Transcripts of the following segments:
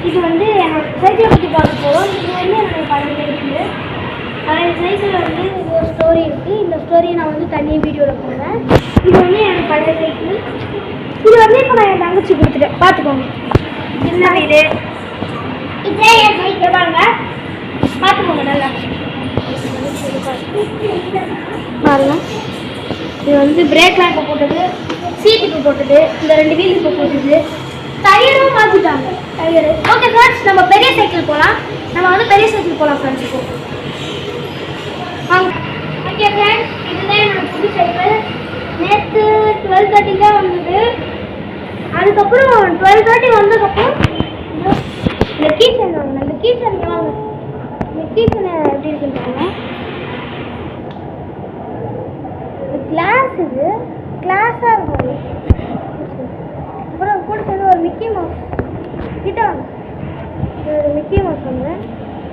இது வந்து என்னோட சைக்கிளை பற்றி பார்க்க போகிறோம். இது வந்து என்னோட பழைய சைக்கிள். பழைய சைக்கிளில் வந்து ஒரு ஸ்டோரி இருக்குது. இந்த ஸ்டோரியை நான் வந்து தனியாக வீடியோவில் போடுறேன். இது வந்து என்னோட பழைய சைக்கிள். இது வந்து இப்போ நான் என் தங்கச்சி கொடுத்துட்டேன். பார்த்துக்கோங்க. என்ன வீடு இதே என் சைக்கிள் பாருங்க. பார்த்துக்கோங்க நல்லா பாருங்க. இது வந்து பிரேக்லாம் இப்போ போட்டது, சீட் இப்போ போட்டது, இந்த 2 வீல் இப்போ போட்டது, டயரும் மாற்றிட்டாங்க டயரு. ஓகே ஃப்ரெண்ட்ஸ், நம்ம பெரிய சைக்கிள் போகலாம். நம்ம வந்து பெரிய சைக்கிள் போகலாம் ஃப்ரெண்ட்ஸ். இப்போ வாங்க. ஓகே ஃப்ரெண்ட்ஸ், இதுதான் என்னோட புது சைக்கிள். நேற்று 12:30 தான் வந்தது. அதுக்கப்புறம் 12:30 வந்ததுக்கப்புறம் இந்த கீச்சன் வாங்க. இந்த கீச்சன் வாங்க. இந்த கீச்சனை எப்படி இருக்குன்னு கிளாஸ், இது கிளாஸாக இருக்கும். அப்புறம் கூட சேர்ந்து ஒரு மிக்கி மவுஸ் கிட்ட வாங்க. ஒரு மிக்கி மவுஸ் வந்து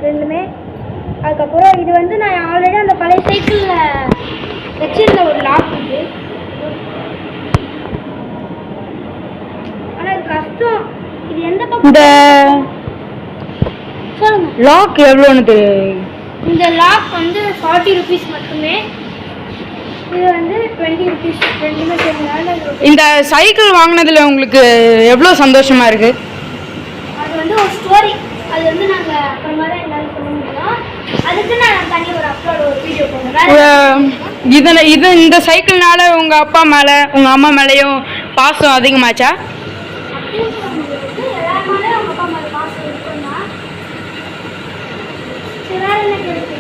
ரெண்டுமே. அதுக்கப்புறம் இது வந்து நான் ஆல்ரெடி அந்த பழைய சைக்கிளில் வச்சிருந்த ஒரு லாக் இது. ஆனால் இது கஷ்டம். இது எந்த பக்கம் இந்த சொல்லுங்க லாக் எவ்வளோன்னு தெரியும். இந்த லாக் வந்து 40 rupees மட்டுமே. இது வந்து 20 rupees. ரெண்டுமே சேர்ந்தனால இந்த சைக்கிள் வாங்கினதுல உங்களுக்கு எவ்வளோ சந்தோஷமா இருக்கு? அது வந்து ஒரு ஸ்டோரி. அது வந்து நாங்கள் அப்புறமா தான் எங்களால் சொல்ல முடியும். அதுக்கு நான் தனி ஒரு அப்லோட் ஒரு வீடியோ போடுறேன். இந்த சைக்கிள்னால உங்க அப்பா மேல உங்க அம்மா மேலேயும் பாசம் அதிகமாச்சா? அப்படின்னு சொல்ல முடியாது. எல்லாருமாலே அவங்க அப்பா மேலே பாசம் இருக்குன்னா வேற என்ன கிடைக்கும்.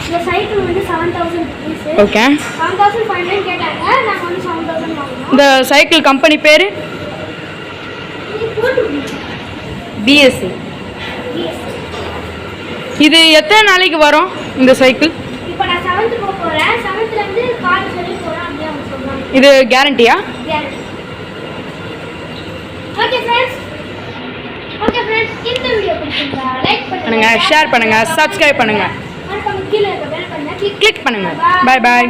இந்த சைக்கிள் வந்து 7,000 rupees. ஓகே. 7,500 கேட்டாங்க. நாங்கள் வந்து 7,000 வாங்கினோம். இந்த சைக்கிள் கம்பெனி பேரு பிஎஸ்சி. இது எத்தனை நாளைக்கு வரும் இந்த சைக்கிள்? இப்போ நான் 7th போக போகிறேன். 7th கால் சொல்லி போகிறேன் அப்படின்னு அவங்க சொல்லுவாங்க. இது கேரண்டியா? ஓகே ஃப்ரெண்ட்ஸ், இந்த வீடியோ பிடிச்சிருந்தா லைக் பண்ணுங்க, ஷேர் பண்ணுங்க, சப்ஸ்கிரைப் பண்ணுங்க, கீழே இருக்க பெல் பட்டனை கிளிக் பண்ணுங்க. Bye bye.